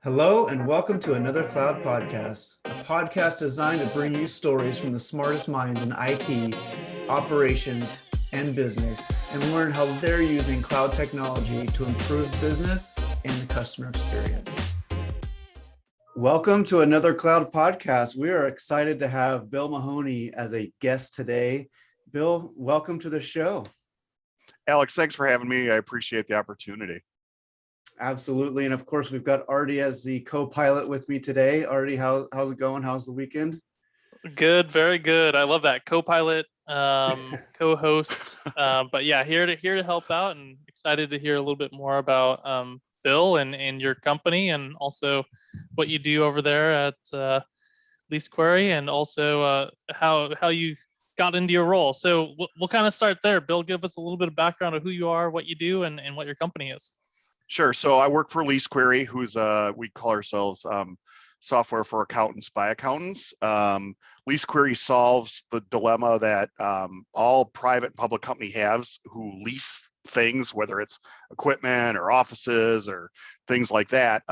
Hello, and welcome to another Cloud Podcast, a podcast designed to bring you stories from the smartest minds in IT, operations, and business, and learn how they're using cloud technology to improve business and the customer experience. Welcome to another Cloud Podcast. We are excited to have Bill Mahoney as a guest today. Bill, welcome to the show. Alex, thanks for having me. I appreciate the opportunity. Absolutely. And of course, we've got Artie as the co-pilot with me today. Artie, how's it going? How's the weekend? Good, very good. I love that co-pilot, co-host. But yeah, here to help out, and excited to hear a little bit more about Bill and your company, and also what you do over there at LeaseQuery, and also how you got into your role. So we'll kind of start there. Bill, give us a little bit of background of who you are, what you do, and what your company is. Sure. So I work for LeaseQuery, who's we call ourselves software for accountants by accountants. LeaseQuery solves the dilemma that all private and public company has who lease things, whether it's equipment or offices or things like that.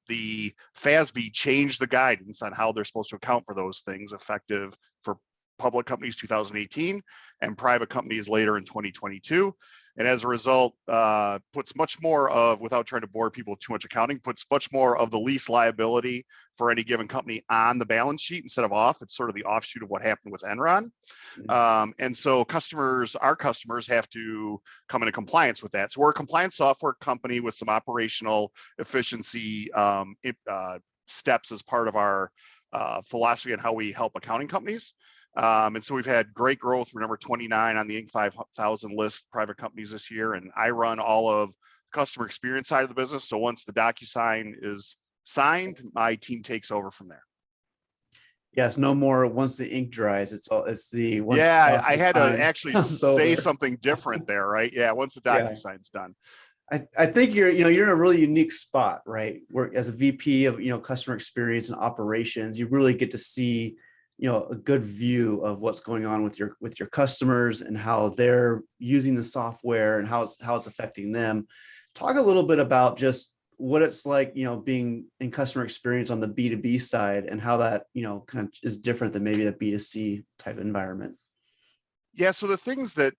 The FASB changed the guidance on how they're supposed to account for those things, effective for public companies 2018 and private companies later in 2022. And as a result, puts much more of, without trying to bore people with too much accounting, puts much more of the lease liability for any given company on the balance sheet instead of off. It's sort of the offshoot of what happened with Enron. And so our customers have to come into compliance with that. So we're a compliance software company with some operational efficiency steps as part of our philosophy on how we help accounting companies. And so we've had great growth. We're number 29 on the Inc. 5000 list private companies this year. And I run all of the customer experience side of the business. So once the DocuSign is signed, my team takes over from there. Yes, no more once the ink dries. It's the once. Yeah, I had to actually say something different there, right? Yeah, once the DocuSign's done. I think you're in a really unique spot, right? Where as a VP of customer experience and operations, you really get to see a good view of what's going on with your customers and how they're using the software and how it's affecting them. Talk a little bit about just what it's like, being in customer experience on the B2B side and how that, kind of is different than maybe a B2C type environment. Yeah, so the things that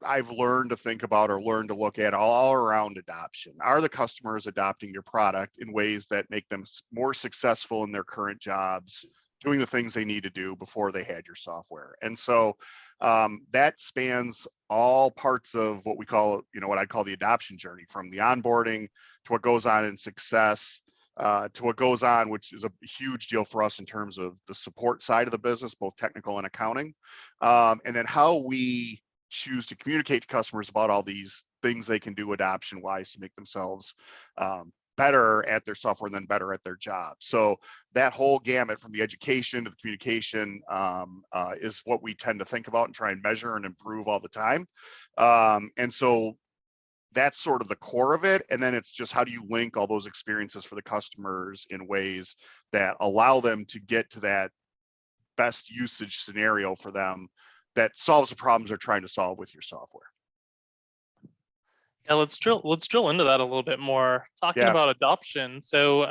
I've learned to think about or learned to look at all around adoption. Are the customers adopting your product in ways that make them more successful in their current jobs, doing the things they need to do before they had your software? And so that spans all parts of what we call, what I call the adoption journey, from the onboarding to what goes on in success, to what goes on, which is a huge deal for us in terms of the support side of the business, both technical and accounting. And then how we choose to communicate to customers about all these things they can do adoption wise to make themselves better at their software and then better at their job. So that whole gamut from the education to the communication is what we tend to think about and try and measure and improve all the time. And so that's sort of the core of it. And then it's just, how do you link all those experiences for the customers in ways that allow them to get to that best usage scenario for them that solves the problems they're trying to solve with your software. Yeah, let's drill into that a little bit more. Talking about adoption. So,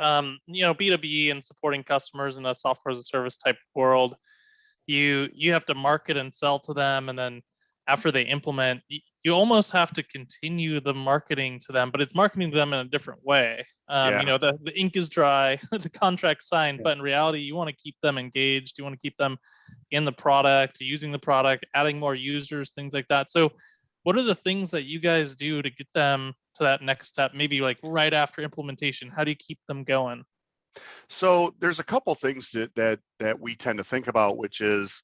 B2B and supporting customers in a software as a service type world, you have to market and sell to them, and then after they implement, you almost have to continue the marketing to them, but it's marketing to them in a different way. The ink is dry, the contract's signed, but in reality, you want to keep them engaged. You want to keep them in the product, using the product, adding more users, things like that. So what are the things that you guys do to get them to that next step, maybe like right after implementation? How do you keep them going? So there's a couple things that we tend to think about, which is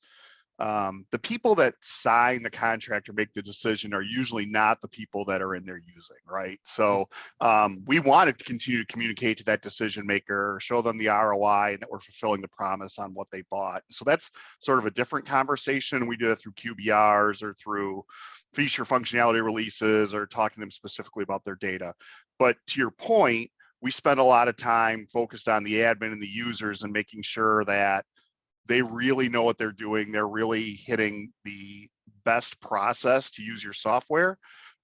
the people that sign the contract or make the decision are usually not the people that are in there using, right? So we want to continue to communicate to that decision maker, show them the ROI and that we're fulfilling the promise on what they bought. So that's sort of a different conversation. We do that through QBRs or through feature functionality releases or talking to them specifically about their data. But to your point, we spend a lot of time focused on the admin and the users and making sure that they really know what they're doing. They're really hitting the best process to use your software.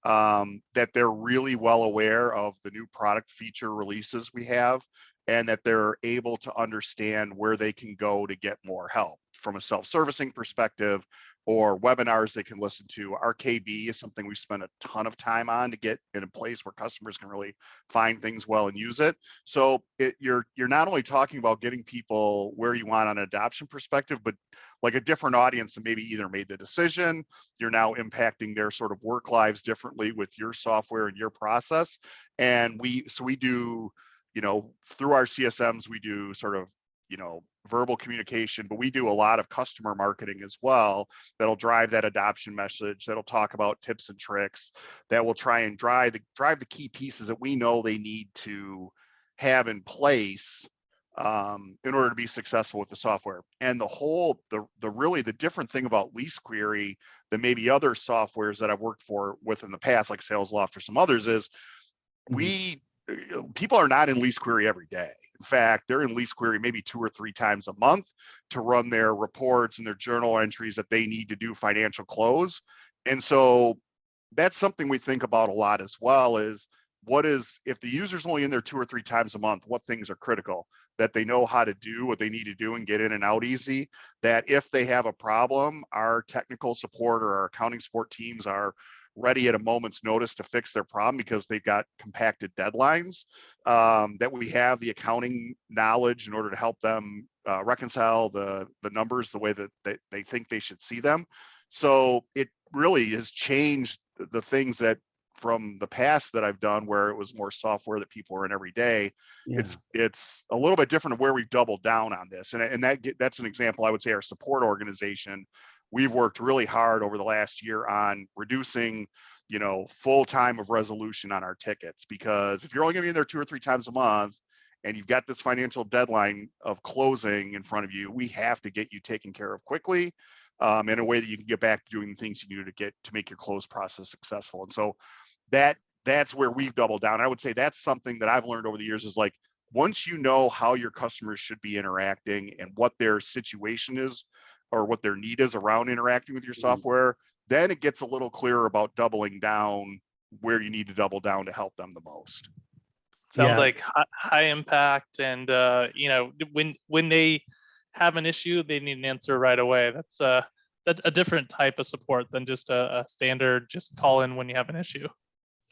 that they're really well aware of the new product feature releases we have, and that they're able to understand where they can go to get more help from a self-servicing perspective, or webinars they can listen to. Our KB is something we spend a ton of time on to get in a place where customers can really find things well and use it. So you're not only talking about getting people where you want on an adoption perspective, but like a different audience that maybe either made the decision, you're now impacting their sort of work lives differently with your software and your process. And we do, through our CSMs, we do sort of, verbal communication, but we do a lot of customer marketing as well that'll drive that adoption message, that'll talk about tips and tricks, that will try and drive the key pieces that we know they need to have in place in order to be successful with the software. And the different thing about LeaseQuery than maybe other softwares that I've worked with in the past, like SalesLoft or some others, is people are not in LeaseQuery every day. In fact, they're in LeaseQuery maybe 2 or 3 times a month to run their reports and their journal entries that they need to do financial close. And so that's something we think about a lot as well, is if the user's only in there 2 or 3 times a month, what things are critical that they know how to do what they need to do and get in and out easy, that if they have a problem, our technical support or our accounting support teams are ready at a moment's notice to fix their problem because they've got compacted deadlines, that we have the accounting knowledge in order to help them reconcile the numbers the way that they think they should see them. So it really has changed the things that from the past that I've done, where it was more software that people were in every day. Yeah. It's a little bit different of where we've doubled down on this. And that's an example. I would say our support organization, we've worked really hard over the last year on reducing, full time of resolution on our tickets, because if you're only gonna be in there 2 or 3 times a month and you've got this financial deadline of closing in front of you, we have to get you taken care of quickly, in a way that you can get back to doing the things you need to make your close process successful. And so that's where we've doubled down. I would say that's something that I've learned over the years, is like, once you know how your customers should be interacting and what their situation is or what their need is around interacting with your software, then it gets a little clearer about doubling down where you need to double down to help them the most. Sounds like high impact, and when they have an issue, they need an answer right away. That's a different type of support than just a standard just call in when you have an issue.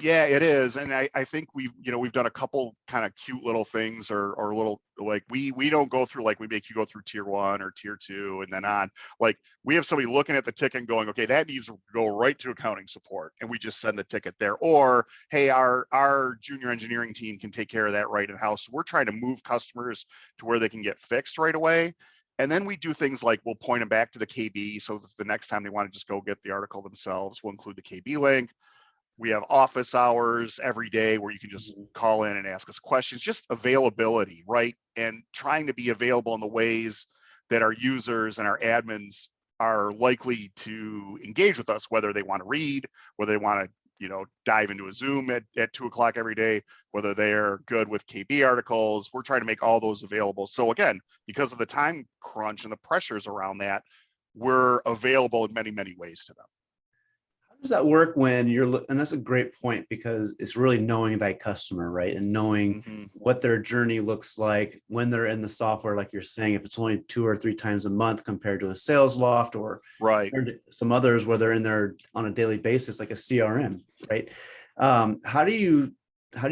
Yeah, it is. And I think we've done a couple kind of cute little things, or little, like, we don't go through, like, we make you go through tier 1 or tier 2 and then on. Like, we have somebody looking at the ticket and going, okay, that needs to go right to accounting support, and we just send the ticket there. Or, hey, our junior engineering team can take care of that right in house. So we're trying to move customers to where they can get fixed right away. And then we do things like, we'll point them back to the KB, so that the next time they want to just go get the article themselves, we'll include the KB link. We have office hours every day where you can just call in and ask us questions, just availability, right? And trying to be available in the ways that our users and our admins are likely to engage with us, whether they want to read, whether they want to, dive into a Zoom at 2 o'clock every day, whether they're good with KB articles. We're trying to make all those available. So again, because of the time crunch and the pressures around that, we're available in many, many ways to them. How does that work when and that's a great point, because it's really knowing thy customer, right? And knowing what their journey looks like when they're in the software, like you're saying, if it's only 2 or 3 times a month compared to a SalesLoft or some others where they're in there on a daily basis, like a CRM, right? How do you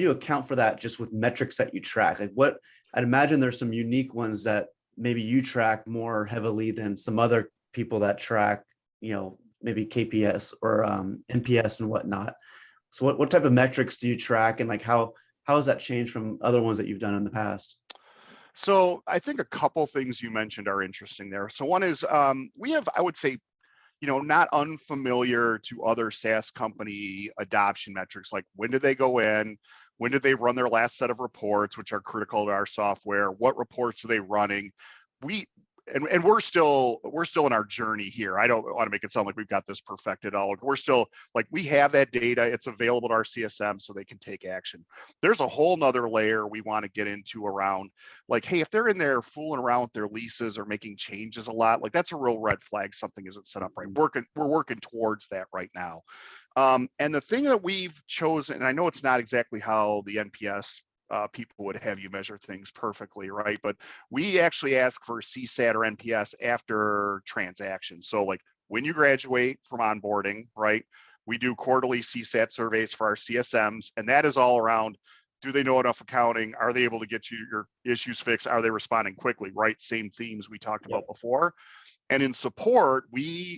account for that just with metrics that you track? Like, I'd imagine there's some unique ones that maybe you track more heavily than some other people that track, maybe KPS or NPS and whatnot. So what type of metrics do you track, and like how has that changed from other ones that you've done in the past? So I think a couple things you mentioned are interesting there. So one is, we have, I would say, not unfamiliar to other SaaS company adoption metrics, like when did they go in, when did they run their last set of reports, which are critical to our software, what reports are they running. and we're still in our journey here. I don't want to make it sound like we've got this perfected all. We're still like, we have that data, it's available to our CSM so they can take action. There's a whole nother layer we want to get into around, like, hey, if they're in there fooling around with their leases or making changes a lot, like that's a real red flag. Something isn't set up right. We're working towards that right now. And the thing that we've chosen, and I know it's not exactly how the NPS people would have you measure things perfectly, right? But we actually ask for CSAT or NPS after transactions. So like when you graduate from onboarding, right? We do quarterly CSAT surveys for our CSMs, and that is all around, do they know enough accounting? Are they able to get you your issues fixed? Are they responding quickly, right? Same themes we talked about before. And in support,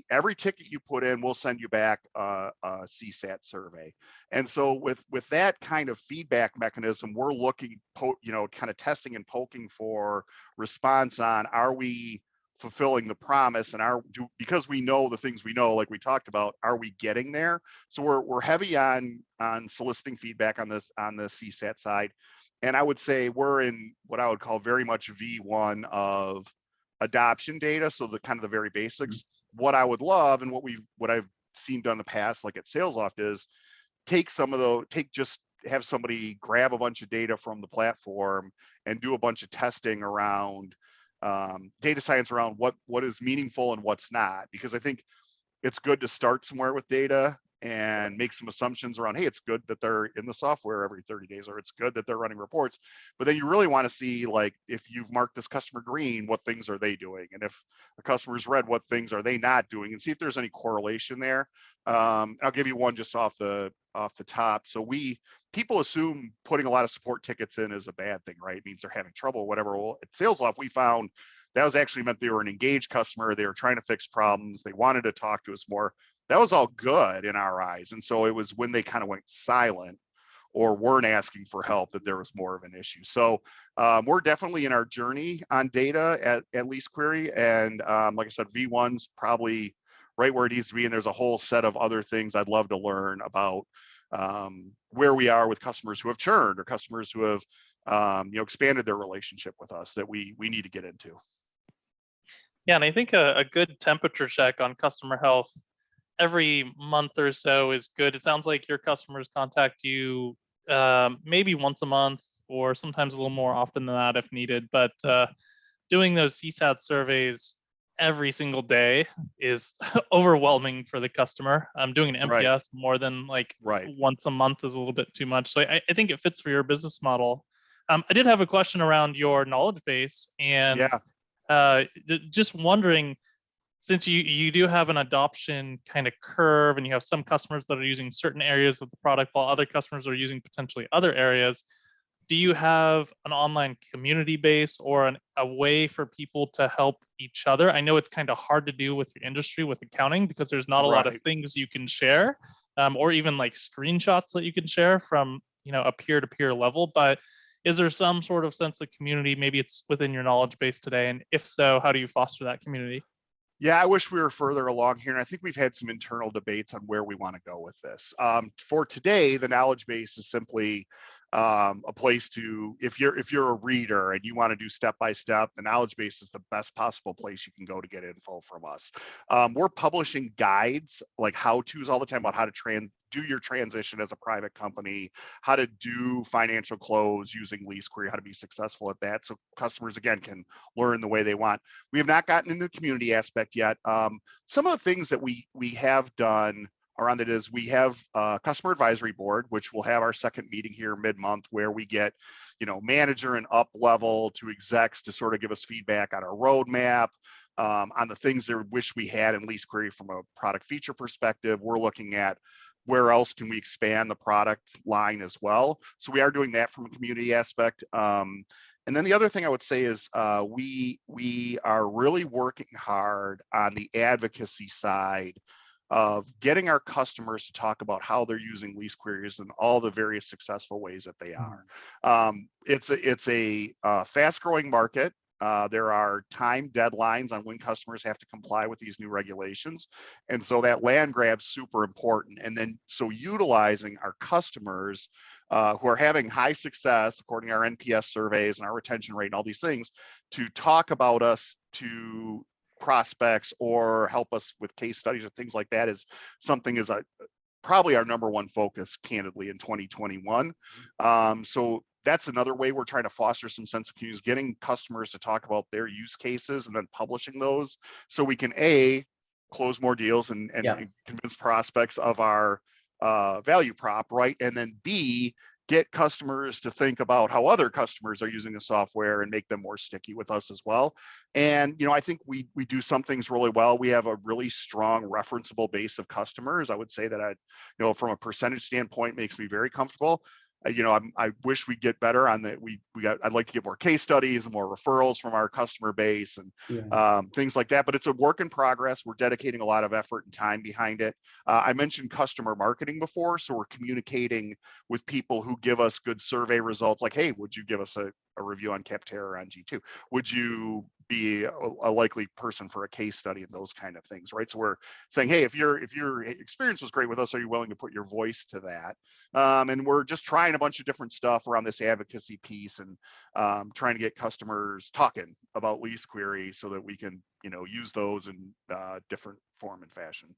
every ticket you put in, we'll send you back a CSAT survey. And so with that kind of feedback mechanism, we're looking, kind of testing and poking for response on, are we fulfilling the promise, and because we know the things we know, like we talked about, are we getting there? So we're heavy on soliciting feedback on the CSAT side. And I would say we're in what I would call very much V1 of adoption data. So the kind of the very basics. What I would love, and what I've seen done in the past, like at SalesLoft, is just have somebody grab a bunch of data from the platform and do a bunch of testing around data science around what is meaningful and what's not. Because I think it's good to start somewhere with data and make some assumptions around, hey, it's good that they're in the software every 30 days, or it's good that they're running reports. But then you really want to see, like, if you've marked this customer green, what things are they doing? And if the customer's red, what things are they not doing? And see if there's any correlation there. I'll give you one just off the top. So people assume putting a lot of support tickets in is a bad thing, right? It means they're having trouble or whatever. Well, at SalesLoft, we found that was actually meant they were an engaged customer. They were trying to fix problems. They wanted to talk to us more. That was all good in our eyes. And so it was when they kind of went silent or weren't asking for help that there was more of an issue. So we're definitely in our journey on data at LeaseQuery. And like I said, V1's probably right where it needs to be. And there's a whole set of other things I'd love to learn about where we are with customers who have churned or customers who have expanded their relationship with us that we need to get into. Yeah, and I think a good temperature check on customer health every month or so is good. It sounds like your customers contact you maybe once a month, or sometimes a little more often than that if needed. But doing those CSAT surveys every single day is overwhelming for the customer. Doing an NPS more than once a month is a little bit too much. So I think it fits for your business model. I did have a question around your knowledge base, and just wondering, since you do have an adoption kind of curve, and you have some customers that are using certain areas of the product while other customers are using potentially other areas, do you have an online community base or a way for people to help each other? I know it's kind of hard to do with your industry, with accounting, because there's not a lot of things you can share, or even like screenshots that you can share from a peer-to-peer level. But is there some sort of sense of community? Maybe it's within your knowledge base today, and if so, how do you foster that community? Yeah, I wish we were further along here. And I think we've had some internal debates on where we want to go with this. For today, the knowledge base is simply a place to, if you're a reader and you want to do step-by-step, the knowledge base is the best possible place you can go to get info from us. We're publishing guides, like how-tos all the time about how to do your transition as a private company, how to do financial close using LeaseQuery, how to be successful at that. So customers, again, can learn the way they want. We have not gotten into the community aspect yet. Some of the things that we have done around it is we have a customer advisory board, which will have our second meeting here mid-month, where we get, manager and up level to execs to sort of give us feedback on our roadmap, on the things they wish we had in LeaseQuery from a product feature perspective. We're looking at where else can we expand the product line as well. So we are doing that from a community aspect. And then the other thing I would say is we are really working hard on the advocacy side of getting our customers to talk about how they're using LeaseQueries and all the various successful ways that they are. It's a fast-growing market. There are time deadlines on when customers have to comply with these new regulations. And so that land grab's super important. And then so utilizing our customers who are having high success, according to our NPS surveys and our retention rate and all these things, to talk about us to prospects or help us with case studies or things like that is something is probably our number one focus, candidly, in 2021. So that's another way we're trying to foster some sense of community, getting customers to talk about their use cases and then publishing those so we can close more deals and convince prospects of our value prop, right? And then B, get customers to think about how other customers are using the software and make them more sticky with us as well. And, I think we do some things really well. We have a really strong referenceable base of customers. I would say that from a percentage standpoint, makes me very comfortable. I wish we'd get better on that. I'd like to get more case studies and more referrals from our customer base and things like that. But it's a work in progress. We're dedicating a lot of effort and time behind it. I mentioned customer marketing before, so we're communicating with people who give us good survey results, like, hey, would you give us a review on Capterra or on G2? Would you be a likely person for a case study and those kind of things, right? So we're saying, hey, if your experience was great with us, are you willing to put your voice to that? And we're just trying a bunch of different stuff around this advocacy piece and trying to get customers talking about LeaseQuery so that we can, use those in different form and fashion.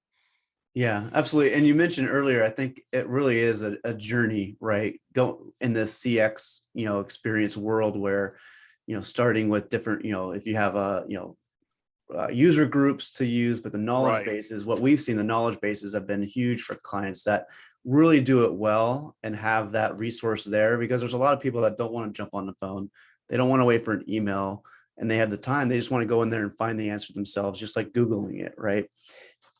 Yeah, absolutely. And you mentioned earlier, I think it really is a journey, right? Go in this CX, experience world where, starting with different, if you have user groups to use, but the knowledge bases, what we've seen, the knowledge bases have been huge for clients that really do it well and have that resource there, because there's a lot of people that don't want to jump on the phone. They don't want to wait for an email and they have the time. They just want to go in there and find the answer themselves, just like Googling it, right?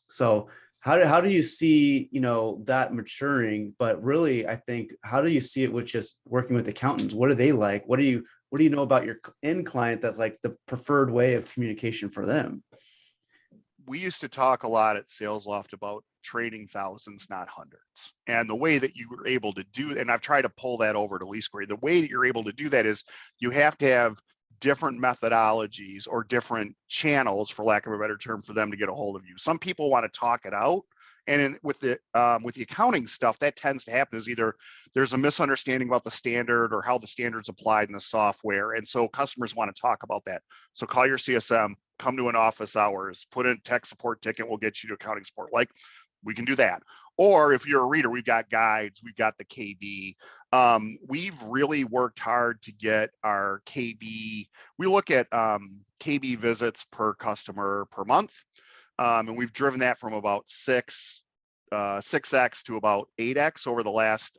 So how do you see, that maturing? But really, I think, how do you see it with just working with accountants? What are they like? What do you know about your end client that's like the preferred way of communication for them? We used to talk a lot at SalesLoft about training thousands, not hundreds. And the way that you were able to do, and I've tried to pull that over to LeaseQuery, the way that you're able to do that is you have to have different methodologies or different channels, for lack of a better term, for them to get a hold of you. Some people want to talk it out. And with the accounting stuff, that tends to happen is either there's a misunderstanding about the standard or how the standard's applied in the software. And so customers want to talk about that. So call your CSM, come to an office hours, put in a tech support ticket, we'll get you to accounting support. Like, we can do that. Or if you're a reader, we've got guides, we've got the KB. We've really worked hard to get our KB. We look at KB visits per customer per month. And we've driven that from about 6x to about 8x over the last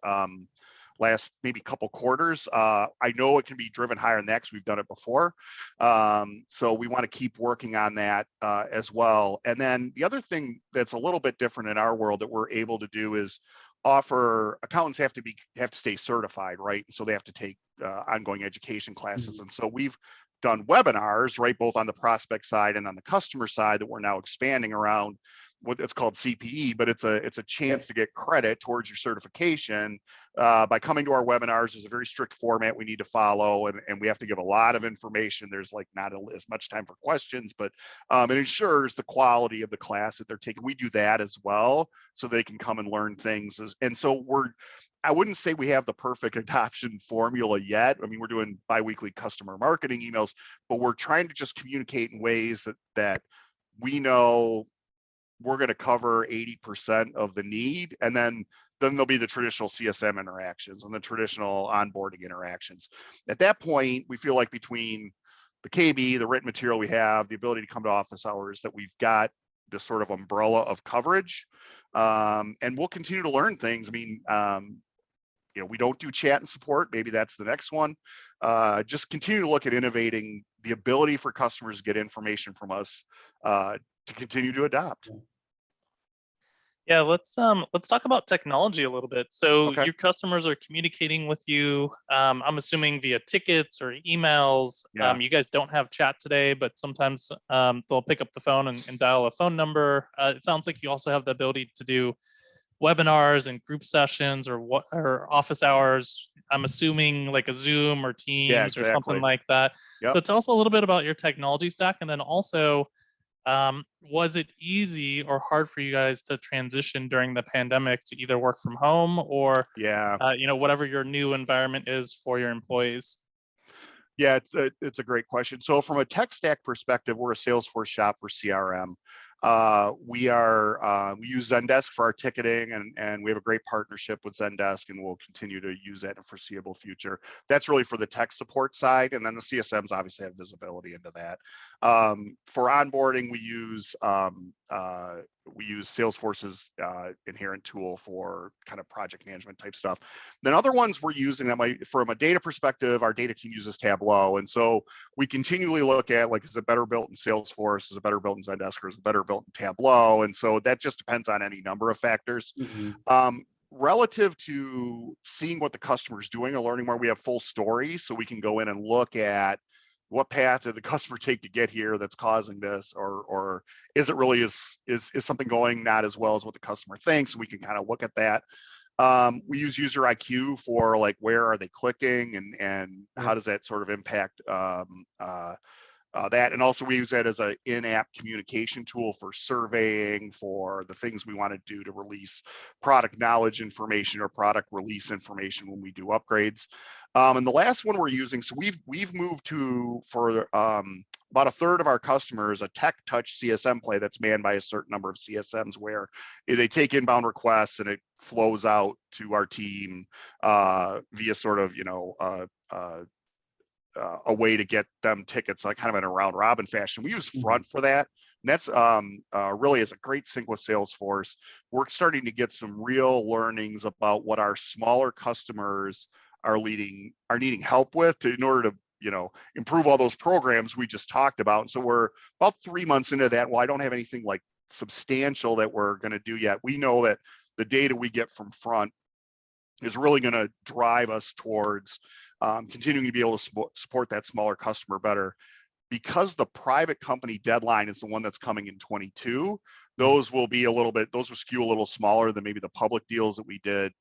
maybe couple quarters. I know it can be driven higher than that because we've done it before. So we want to keep working on that as well. And then the other thing that's a little bit different in our world that we're able to do is offer, accountants have to stay certified, right? So they have to take ongoing education classes. And so we've done webinars, right, both on the prospect side and on the customer side, that we're now expanding around what it's called CPE, but it's a chance to get credit towards your certification by coming to our webinars. There's a very strict format we need to follow, and we have to give a lot of information. There's like not as much time for questions, but it ensures the quality of the class that they're taking. We do that as well, so they can come and learn things. And so I wouldn't say we have the perfect adoption formula yet. I mean, we're doing biweekly customer marketing emails, but we're trying to just communicate in ways that we know we're going to cover 80% of the need. And then there'll be the traditional CSM interactions and the traditional onboarding interactions. At that point, we feel like between the KB, the written material we have, the ability to come to office hours, that we've got this sort of umbrella of coverage. And we'll continue to learn things. I mean, we don't do chat and support. Maybe that's the next one. Just continue to look at innovating the ability for customers to get information from us to continue to adopt. Yeah, let's talk about technology a little bit. So Okay. your customers are communicating with you, I'm assuming via tickets or emails. Yeah. You guys don't have chat today, but sometimes they'll pick up the phone and dial a phone number. It sounds like you also have the ability to do webinars and group sessions or office hours. I'm assuming like a Zoom or Teams or something like that. Yep. So tell us a little bit about your technology stack, and then also, was it easy or hard for you guys to transition during the pandemic to either work from home or, whatever your new environment is for your employees? Yeah, it's a great question. So from a tech stack perspective, we're a Salesforce shop for CRM. We use Zendesk for our ticketing, and we have a great partnership with Zendesk, and we'll continue to use that in the foreseeable future. That's really for the tech support side, and then the CSMs obviously have visibility into that. For onboarding, we use Salesforce's inherent tool for kind of project management type stuff. Then other ones we're using that might, from a data perspective, our data team uses Tableau, and so we continually look at, like, is it better built in Salesforce, is it better built in Zendesk, or is it better built in Tableau? And so that just depends on any number of factors. Relative to seeing what the customer is doing or learning more, we have full stories, so we can go in and look at what path did the customer take to get here that's causing this, or is it really is something going not as well as what the customer thinks? We can kind of look at that. We use user IQ for, like, where are they clicking, and how does that sort of impact that. And also we use that as an in-app communication tool for surveying, for the things we want to do to release product knowledge information or product release information when we do upgrades. And the last one we're using, so we've moved to, for about a third of our customers, a tech touch CSM play that's manned by a certain number of CSMs, where they take inbound requests and it flows out to our team via sort of, a way to get them tickets, like kind of in a round robin fashion. We use Front for that. And that's really is a great sync with Salesforce. We're starting to get some real learnings about what our smaller customers are needing help with in order to, improve all those programs we just talked about. And so we're about 3 months into that. Well, I don't have anything like substantial that we're going to do yet. We know that the data we get from Front is really going to drive us towards continuing to be able to support that smaller customer better. Because the private company deadline is the one that's coming in 22, those will skew a little smaller than maybe the public deals that we did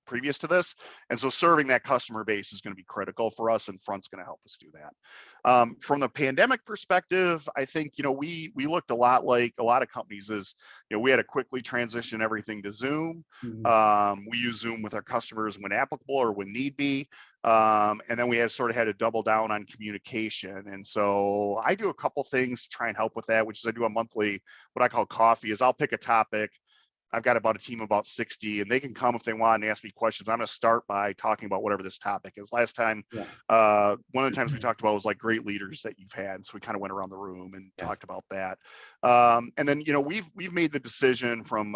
previous to this. And so serving that customer base is going to be critical for us, and Front's going to help us do that. From the pandemic perspective, I think, we looked a lot like a lot of companies. Is, we had to quickly transition everything to Zoom. We use Zoom with our customers when applicable or when need be. And then we had to double down on communication. And so I do a couple things to try and help with that, which is I do a monthly, what I call coffee, is I'll pick a topic. I've got about a team of about 60, and they can come if they want and ask me questions. I'm going to start by talking about whatever this topic is. Last time, one of the times we talked about was like great leaders that you've had. So we kind of went around the room and talked about that. And then, we've made the decision from,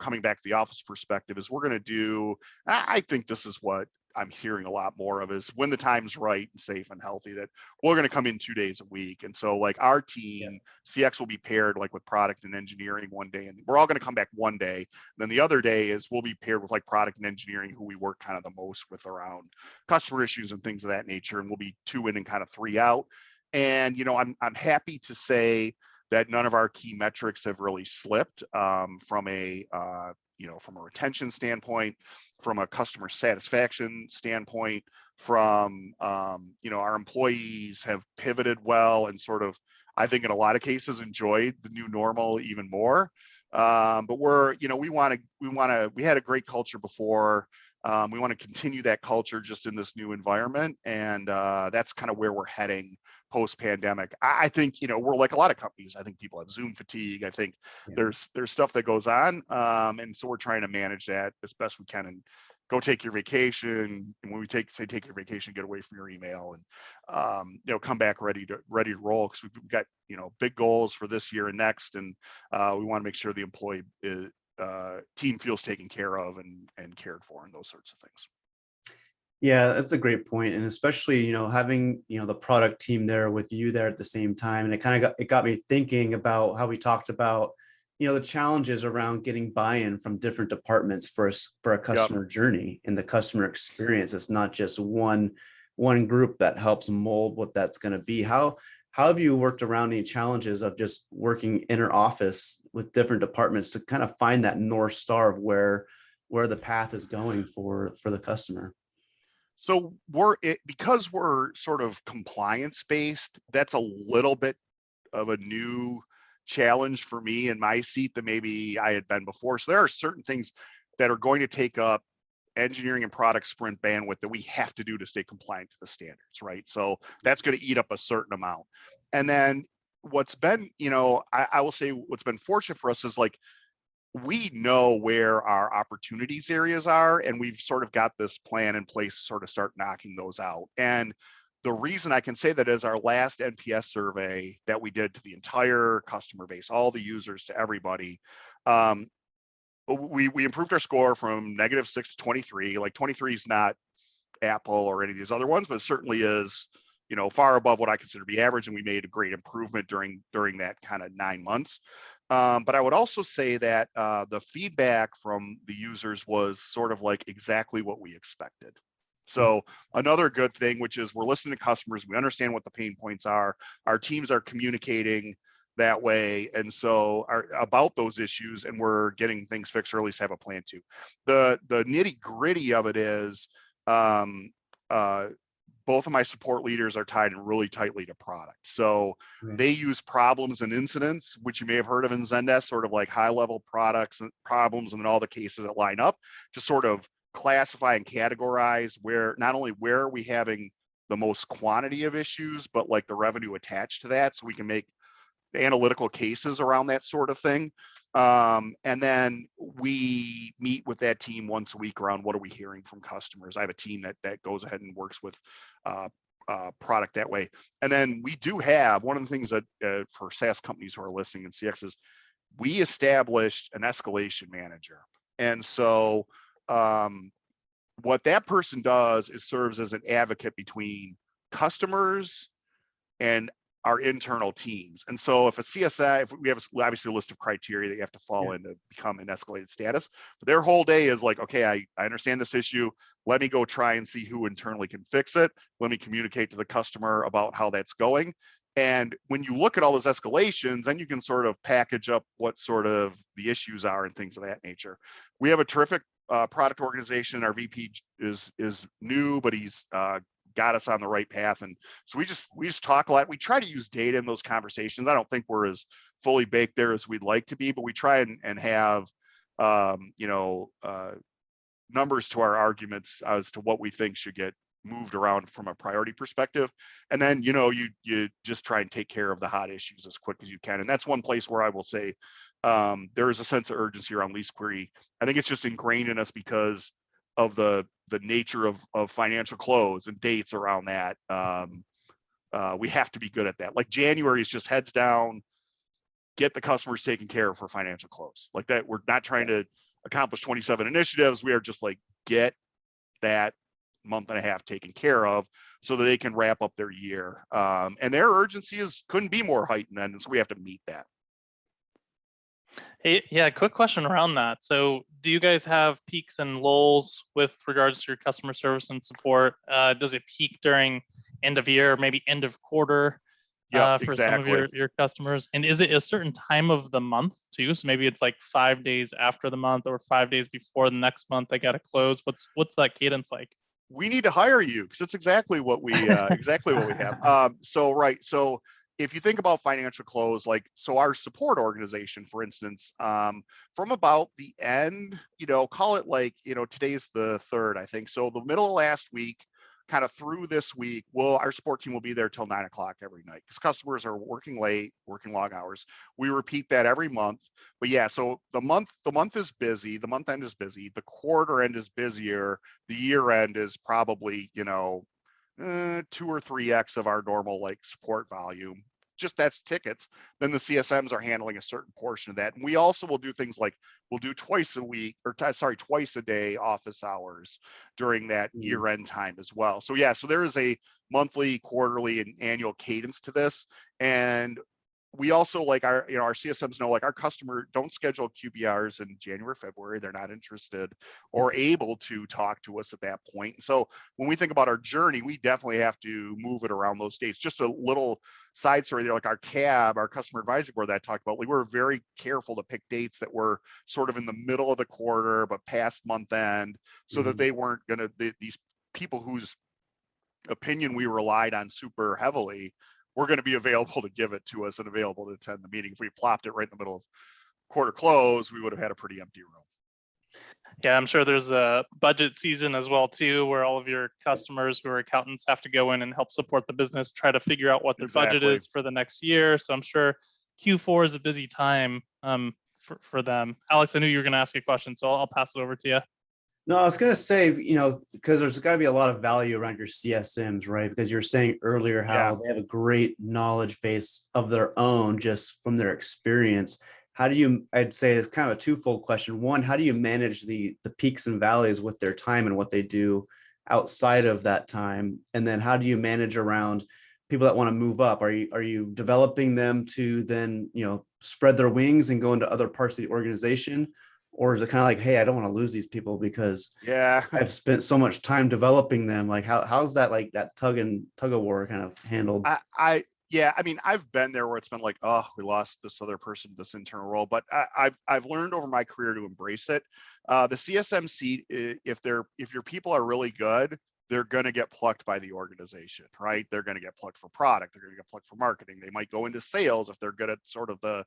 coming back to the office perspective, is we're going to do, I think this is what I'm hearing a lot more of, is when the time's right and safe and healthy, that we're going to come in 2 days a week. And so, like, our team, CX will be paired like with product and engineering one day, and we're all going to come back one day. And then the other day is we'll be paired with like product and engineering, who we work kind of the most with around customer issues and things of that nature. And we'll be 2 in and kind of 3 out. And, I'm happy to say that none of our key metrics have really slipped from a retention standpoint, from a customer satisfaction standpoint, from, our employees have pivoted well and sort of, I think in a lot of cases, enjoyed the new normal even more. But we had a great culture before. We want to continue that culture just in this new environment. And that's kind of where we're heading post-pandemic. I think, we're like a lot of companies. I think people have Zoom fatigue. I think there's stuff that goes on. And so we're trying to manage that as best we can, and go take your vacation. And when we say take your vacation, get away from your email, and come back ready to roll, because we've got, big goals for this year and next. And we want to make sure the employee team feels taken care of and cared for, and those sorts of things. Yeah, that's a great point. And especially, having, the product team there with you there at the same time. And it got me thinking about how we talked about, the challenges around getting buy-in from different departments for a customer journey and the customer experience. It's not just one group that helps mold what that's going to be. How have you worked around any challenges of just working inter office with different departments to kind of find that North Star of where the path is going for the customer? So because we're sort of compliance based, that's a little bit of a new challenge for me in my seat than maybe I had been before. So there are certain things that are going to take up engineering and product sprint bandwidth that we have to do to stay compliant to the standards, right? So that's going to eat up a certain amount. And then what's been, I will say what's been fortunate for us is like, we know where our opportunities areas are, and we've sort of got this plan in place to sort of start knocking those out. And the reason I can say that is our last NPS survey that we did to the entire customer base, all the users, to everybody, we improved our score from -6 to 23. Like 23 is not Apple or any of these other ones, but it certainly is, far above what I consider to be average. And we made a great improvement during that kind of 9 months. But I would also say that the feedback from the users was sort of like exactly what we expected. So another good thing, which is we're listening to customers, we understand what the pain points are, our teams are communicating that way, and so about those issues, and we're getting things fixed, or at least have a plan to. The nitty gritty of it is both of my support leaders are tied in really tightly to product. So they use problems and incidents, which you may have heard of in Zendesk, sort of like high level products and problems, and then all the cases that line up to sort of classify and categorize where, not only where are we having the most quantity of issues, but like the revenue attached to that, so we can make analytical cases around that sort of thing. And then we meet with that team once a week around what are we hearing from customers. I have a team that goes ahead and works with product that way. And then we do have one of the things that for SaaS companies who are listening in CX is we established an escalation manager. And so what that person does is serves as an advocate between customers and our internal teams. And so if a CSI, if we have obviously a list of criteria that you have to fall in to become an escalated status, but their whole day is like, okay, I understand this issue. Let me go try and see who internally can fix it. Let me communicate to the customer about how that's going. And when you look at all those escalations, then you can sort of package up what sort of the issues are and things of that nature. We have a terrific product organization. Our VP is new, but he's got us on the right path. And so we just talk a lot. We try to use data in those conversations. I don't think we're as fully baked there as we'd like to be, but we try and have numbers to our arguments as to what we think should get moved around from a priority perspective. And then you just try and take care of the hot issues as quick as you can. And that's one place where I will say there is a sense of urgency around LeaseQuery. I think it's just ingrained in us because of the nature of financial close and dates around that. We have to be good at that. Like January is just heads down, get the customers taken care of for financial close. Like that, we're not trying to accomplish 27 initiatives. We are just like, get that month and a half taken care of so that they can wrap up their year. And their urgency couldn't be more heightened, and so we have to meet that. Hey, yeah, quick question around that. So do you guys have peaks and lulls with regards to your customer service and support? Does it peak during end of year, maybe end of quarter for exactly. some of your customers? And is it a certain time of the month too? So maybe it's like 5 days after the month or 5 days before the next month they got to close. What's that cadence like? We need to hire you because it's exactly what we have. So if you think about financial close, so our support organization, for instance, from about the end, call it today's the 3rd, I think. So the middle of last week, kind of through this week, our support team will be there till 9 o'clock every night because customers are working late, working long hours. We repeat that every month. But yeah, so the month is busy, the month end is busy, the quarter end is busier, the year end is probably 2 or 3x of our normal support volume. Just that's tickets. Then the CSMs are handling a certain portion of that. And we also will do things like we'll do twice a day office hours during that year end time as well. So yeah, so there is a monthly, quarterly, and annual cadence to this. And we also our CSMs know our customer don't schedule QBRs in January, February. They're not interested or able to talk to us at that point. So when we think about our journey, we definitely have to move it around those dates. Just a little side story there, our CAB, our customer advisory board that I talked about, we were very careful to pick dates that were sort of in the middle of the quarter, but past month end, so that they weren't these people whose opinion we relied on super heavily we're going to be available to give it to us and available to attend the meeting. If we plopped it right in the middle of quarter close, we would have had a pretty empty room. Yeah, I'm sure there's a budget season as well too, where all of your customers who are accountants have to go in and help support the business, try to figure out what their budget Exactly. is for the next year. So I'm sure Q4 is a busy time for them. Alex, I knew you were going to ask a question, so I'll pass it over to you. No, I was going to say, because there's got to be a lot of value around your CSMs, right? Because you're saying earlier how they have a great knowledge base of their own just from their experience. How do you, I'd say it's kind of a twofold question. One, how do you manage the peaks and valleys with their time and what they do outside of that time? And then how do you manage around people that want to move up? Are you developing them to then, spread their wings and go into other parts of the organization? Or is it kind of like, hey, I don't want to lose these people because I've spent so much time developing them? Like how's that, like that tug of war kind of handled? I mean, I've been there where it's been like, oh, we lost this other person to this internal role, but I've learned over my career to embrace it. The CSM seat, if your people are really good, they're going to get plucked by the organization, right? They're going to get plucked for product. They're going to get plucked for marketing. They might go into sales if they're good at sort of the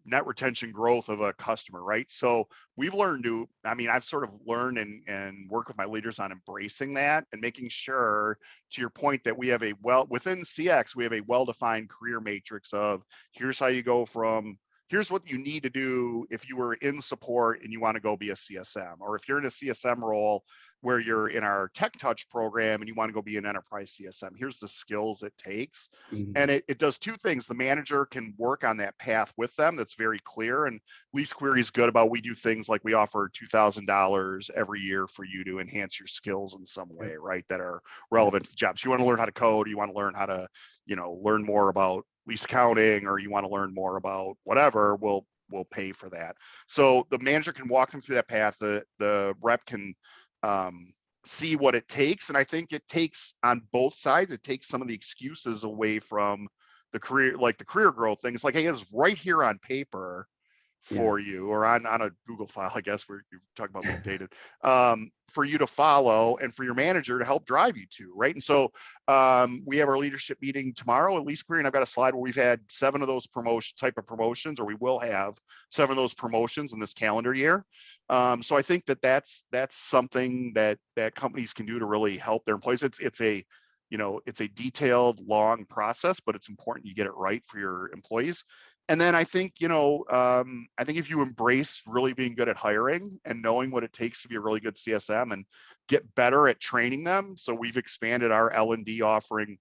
net retention growth of a customer, right? So we've learned I've sort of learned and work with my leaders on embracing that and making sure, to your point, that we have within CX, we have a well-defined career matrix of here's how you go from, here's what you need to do if you were in support and you want to go be a CSM, or if you're in a CSM role where you're in our Tech Touch program and you want to go be an enterprise CSM, here's the skills it takes. Mhm. And it does two things. The manager can work on that path with them. That's very clear. And LeaseQuery is good about, we do things like we offer $2,000 every year for you to enhance your skills in some way, right? That are relevant to jobs. You want to learn how to code, you want to learn how to, learn more about lease accounting, or you want to learn more about whatever, we'll pay for that. So the manager can walk them through that path. The rep can see what it takes. And I think it takes, on both sides, it takes some of the excuses away from the career, like the career growth thing. It's like, hey, it's right here on paper for you, or on a Google file, I guess, where you're talking about being dated, for you to follow and for your manager to help drive you to, right? And so we have our leadership meeting tomorrow at LeaseQuery, and I've got a slide where we've had 7 of those promotions, or we will have 7 of those promotions in this calendar year. So I think that's something that companies can do to really help their employees. It's a detailed, long process, but it's important you get it right for your employees. And then I think, if you embrace really being good at hiring and knowing what it takes to be a really good CSM and get better at training them. So we've expanded our L&D offering,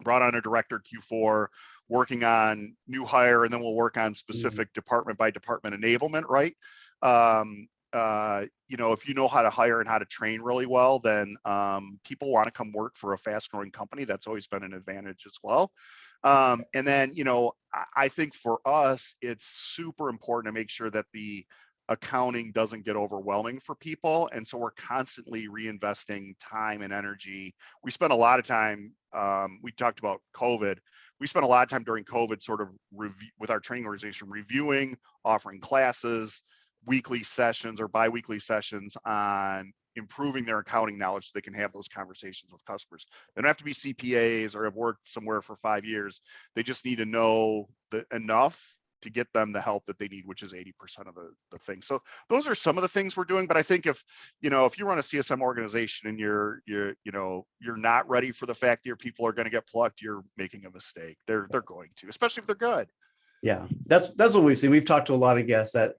brought on a director Q4, working on new hire, and then we'll work on specific department by department enablement, right? If you know how to hire and how to train really well, then people want to come work for a fast growing company. That's always been an advantage as well. And then, I think for us, it's super important to make sure that the accounting doesn't get overwhelming for people. And so we're constantly reinvesting time and energy. We spent a lot of time, we talked about COVID. We spent a lot of time during COVID sort of with our training organization, reviewing, offering classes, weekly sessions or bi-weekly sessions on improving their accounting knowledge so they can have those conversations with customers. They don't have to be CPAs or have worked somewhere for 5 years. They just need to know enough to get them the help that they need, which is 80% of the thing. So those are some of the things we're doing. But I think if you run a CSM organization and you're not ready for the fact that your people are going to get plucked, you're making a mistake. They're going to, especially if they're good. Yeah, that's what we've seen. We've talked to a lot of guests that,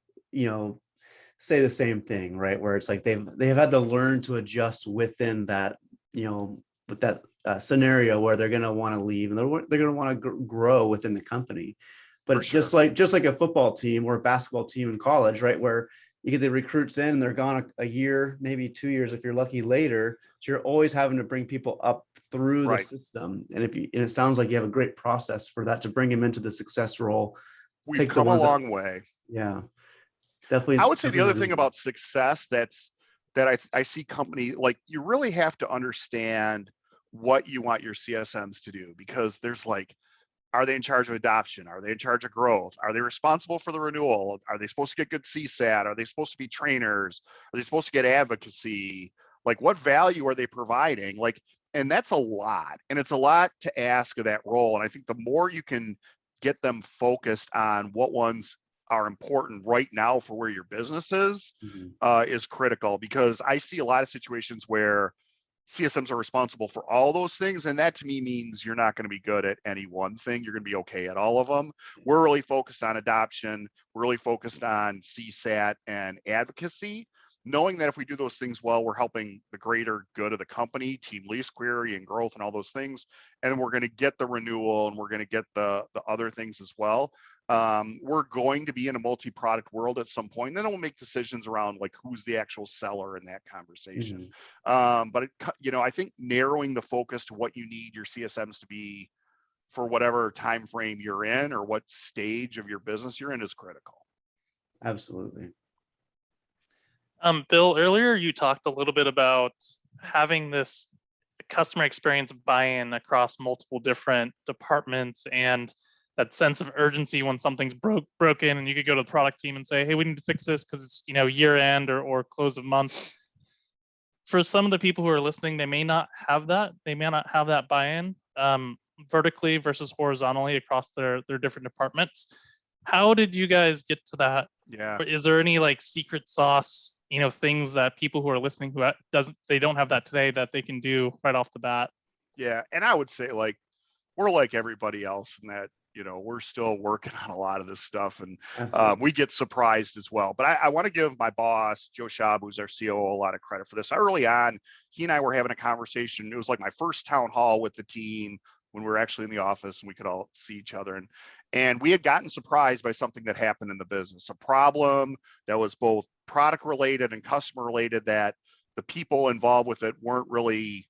say the same thing, right? Where it's like they've had to learn to adjust within that, with that scenario where they're going to want to leave and they're going to want to grow within the company. But just like a football team or a basketball team in college, right? Where you get the recruits in and they're gone a year, maybe 2 years if you're lucky later. So you're always having to bring people up through the system. And and it sounds like you have a great process for that to bring them into the success role. We've come a long way. Yeah. Definitely. I would say the other thing about success that I see company, like, you really have to understand what you want your CSMs to do, because there's like, are they in charge of adoption? Are they in charge of growth? Are they responsible for the renewal? Are they supposed to get good CSAT? Are they supposed to be trainers? Are they supposed to get advocacy? Like, what value are they providing? Like, and that's a lot, and it's a lot to ask of that role. And I think the more you can get them focused on what ones are important right now for where your business is critical, because I see a lot of situations where CSMs are responsible for all those things. And that to me means you're not going to be good at any one thing. You're going to be okay at all of them. We're really focused on adoption. We're really focused on CSAT and advocacy, knowing that if we do those things well, we're helping the greater good of the company, Team LeaseQuery and growth and all those things. And we're going to get the renewal and we're going to get the other things as well. We're going to be in a multi-product world at some point, and then we'll make decisions around like who's the actual seller in that conversation. But I think narrowing the focus to what you need your CSMs to be for whatever time frame you're in or what stage of your business you're in is critical. Absolutely. Bill, earlier you talked a little bit about having this customer experience buy-in across multiple different departments and that sense of urgency when something's broken, and you could go to the product team and say, hey, we need to fix this because it's year end or close of month. For some of the people who are listening, they may not have that. They may not have that buy-in vertically versus horizontally across their different departments. How did you guys get to that? Yeah. Is there any like secret sauce, things that people who are listening who they don't have that today that they can do right off the bat? Yeah, and I would say like we're like everybody else in that we're still working on a lot of this stuff, and we get surprised as well. But I want to give my boss, Joe Schaub, who's our COO, a lot of credit for this. Early on, he and I were having a conversation. It was like my first town hall with the team when we were actually in the office and we could all see each other. And we had gotten surprised by something that happened in the business, a problem that was both product related and customer related, that the people involved with it weren't really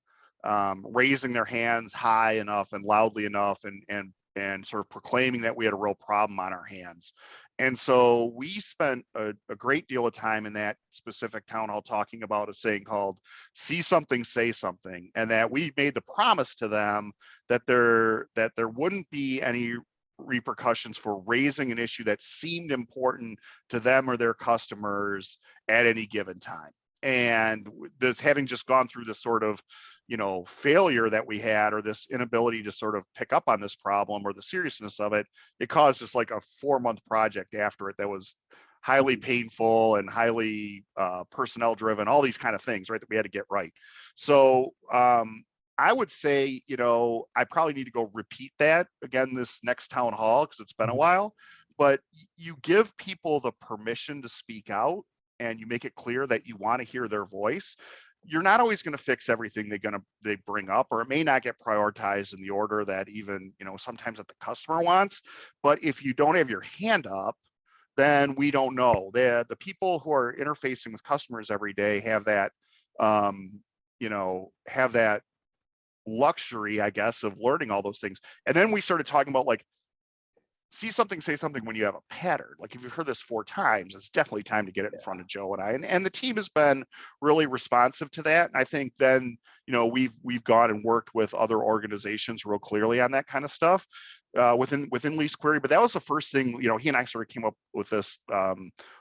raising their hands high enough and loudly enough and sort of proclaiming that we had a real problem on our hands. And so we spent a great deal of time in that specific town hall talking about a saying called "see something, say something," and that we made the promise to them that there wouldn't be any repercussions for raising an issue that seemed important to them or their customers at any given time. And this, having just gone through this sort of failure that we had, or this inability to sort of pick up on this problem or the seriousness of it, it caused us like a 4-month project after it that was highly painful and highly personnel driven, all these kind of things, right, that we had to get right. So I would say, I probably need to go repeat that again this next town hall because it's been a while, but you give people the permission to speak out and you make it clear that you want to hear their voice. You're not always going to fix everything they bring up, or it may not get prioritized in the order that even, sometimes that the customer wants. But if you don't have your hand up, then we don't know. The people who are interfacing with customers every day have that, have that luxury, I guess, of learning all those things. And then we started talking about like, see something, say something when you have a pattern. Like if you've heard this 4 times, it's definitely time to get it in front of Joe and I. And the team has been really responsive to that. And I think then, we've gone and worked with other organizations real clearly on that kind of stuff within LeaseQuery. But that was the first thing, he and I sort of came up with this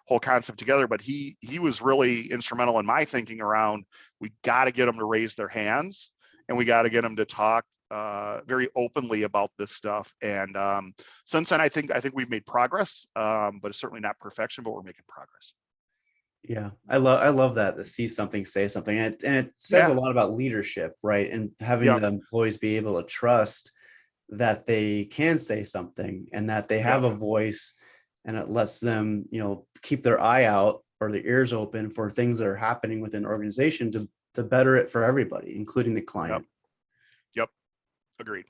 whole concept together. But he was really instrumental in my thinking around, we got to get them to raise their hands and we got to get them to talk very openly about this stuff. And since then, I think we've made progress, but it's certainly not perfection, but we're making progress. Yeah, I love that. The see something, say something, and it says a lot about leadership, right? And having the employees be able to trust that they can say something and that they have a voice, and it lets them, keep their eye out or their ears open for things that are happening within an organization to better it for everybody, including the client. Yep. Agreed.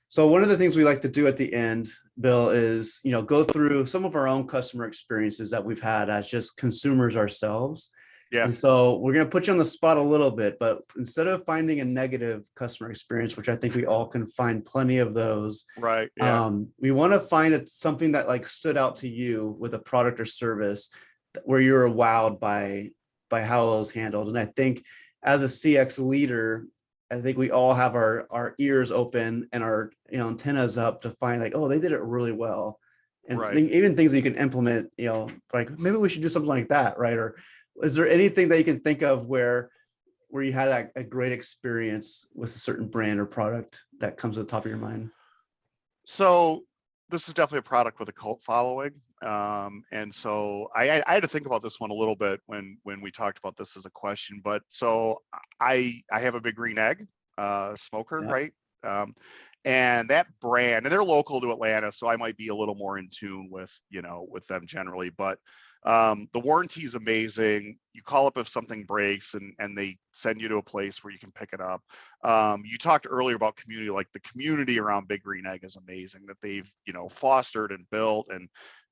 So one of the things we like to do at the end, Bill, is, go through some of our own customer experiences that we've had as just consumers ourselves. Yeah. And so we're going to put you on the spot a little bit, but instead of finding a negative customer experience, which I think we all can find plenty of those, right? Yeah. We want to find something that like stood out to you with a product or service where you're wowed by how it was handled. And I think as a CX leader, I think we all have our ears open and our antennas up to find like, oh, they did it really well. And even things that you can implement, like maybe we should do something like that, right? Or is there anything that you can think of where you had a great experience with a certain brand or product that comes to the top of your mind? So this is definitely a product with a cult following. And so I had to think about this one a little bit when we talked about this as a question. But so I have a Big Green Egg smoker, Yeah. right? And that brand, and they're local to Atlanta, so I might be a little more in tune with, with them generally. But the warranty is amazing. You call up if something breaks, and they send you to a place where you can pick it up. You talked earlier about community, like the community around Big Green Egg is amazing, that they've, fostered and built and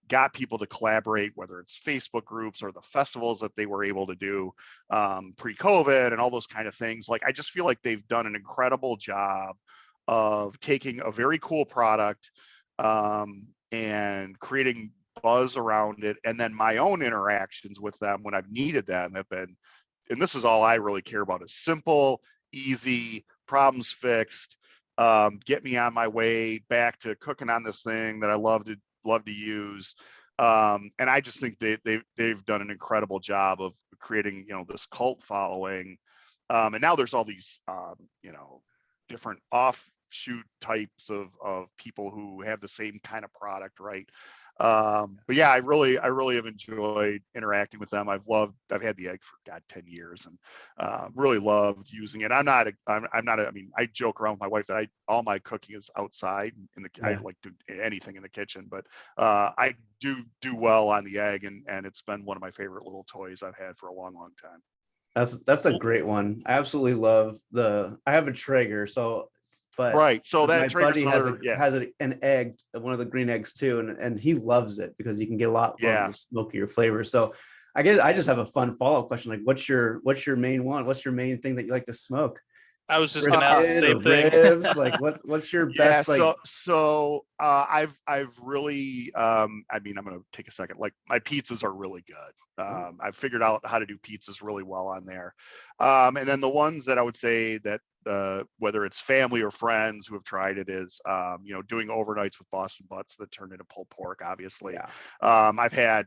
got people to collaborate, whether it's Facebook groups or the festivals that they were able to do pre-COVID and all those kind of things. Like, I just feel like they've done an incredible job of taking a very cool product and creating buzz around it. And then my own interactions with them when I've needed them have been, and this is all I really care about, is simple, easy, problems fixed, get me on my way back to cooking on this thing that I love to use. And I just think they've done an incredible job of creating, this cult following. And now there's all these, different offshoot types of people who have the same kind of product, right? But yeah, I really have enjoyed interacting with them. I've had the egg for 10 years, and really loved using it. I mean, I joke around with my wife that all my cooking is outside I like to do anything in the kitchen, but I do well on the egg, and it's been one of my favorite little toys I've had for a long time. That's a great one. I absolutely love I have a Traeger, but right. So my that buddy has an an egg, one of the green eggs too, and he loves it because you can get a lot more of the smokier flavor. So I guess I just have a fun follow-up question. Like, what's your main one? What's your main thing that you like to smoke? I was just gonna ask the same thing. Ribs? Like, what's your best? I've really I mean, I'm gonna take a second. Like, my pizzas are really good. I've figured out how to do pizzas really well on there. And then the ones that I would say that whether it's family or friends who have tried it is doing overnights with Boston butts that turned into pulled pork, obviously. Yeah. I've had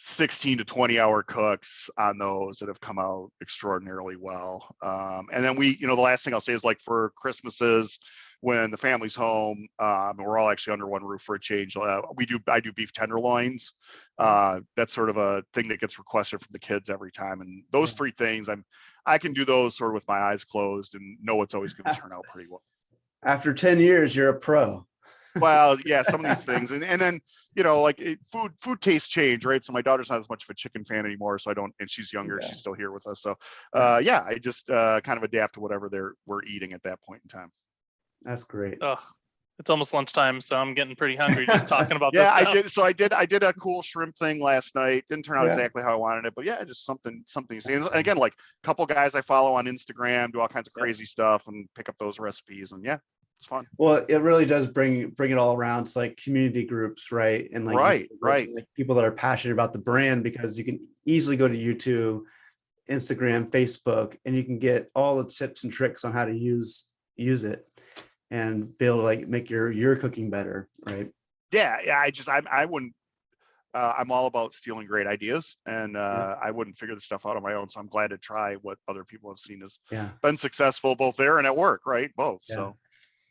16 to 20 hour cooks on those that have come out extraordinarily well. And then the last thing I'll say is, like, for Christmases, when the family's home, and we're all actually under one roof for a change, I do beef tenderloins. That's sort of a thing that gets requested from the kids every time. And those three things, I can do those sort of with my eyes closed and know it's always going to turn out pretty well. After 10 years, you're a pro. Well, yeah, some of these things, and then food tastes change, right? So my daughter's not as much of a chicken fan anymore, so I don't, and she's younger, she's still here with us, so I just kind of adapt to whatever we're eating at that point in time. That's great. Oh, it's almost lunchtime, so I'm getting pretty hungry just talking about this stuff. I did a cool shrimp thing last night. Didn't turn out exactly how I wanted it, but yeah, just something you see. And again, like, a couple guys I follow on Instagram do all kinds of crazy stuff and pick up those recipes, and it's fun. Well, it really does bring it all around to, like, community groups, right? And like right. Like people that are passionate about the brand, because you can easily go to YouTube, Instagram, Facebook, and you can get all the tips and tricks on how to use it and be able to, like, make your cooking better, right? Yeah. I wouldn't. I'm all about stealing great ideas, and I wouldn't figure this stuff out on my own. So I'm glad to try what other people have seen has been successful, both there and at work, right? Both. Yeah. So.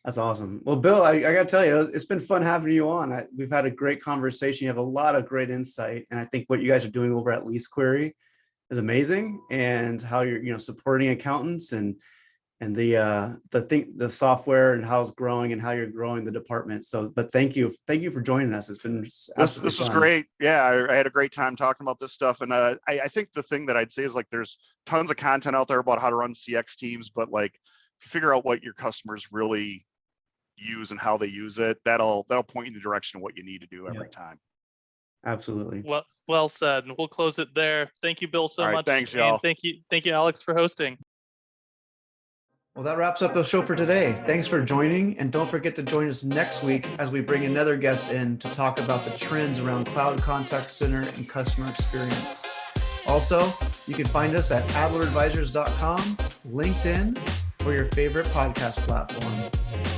That's awesome. Well, Bill, I got to tell you, it's been fun having you on. We've had a great conversation. You have a lot of great insight. And I think what you guys are doing over at LeaseQuery is amazing, and how you're, supporting accountants and the software and how it's growing and how you're growing the department. So, but thank you for joining us. It's been this was great. Yeah, I had a great time talking about this stuff. And I think the thing that I'd say is, like, there's tons of content out there about how to run CX teams, but, like, figure out what your customers really use and how they use it. That'll point you in the direction of what you need to do every time. Absolutely. Well said. And we'll close it there. Thank you, Bill, so much. Thanks, y'all. And thank you, Alex, for hosting. Well, that wraps up the show for today. Thanks for joining, and don't forget to join us next week as we bring another guest in to talk about the trends around cloud contact center and customer experience. Also, you can find us at adleradvisors.com, LinkedIn, or your favorite podcast platform.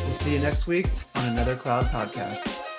We'll see you next week on another Cloud Podcast.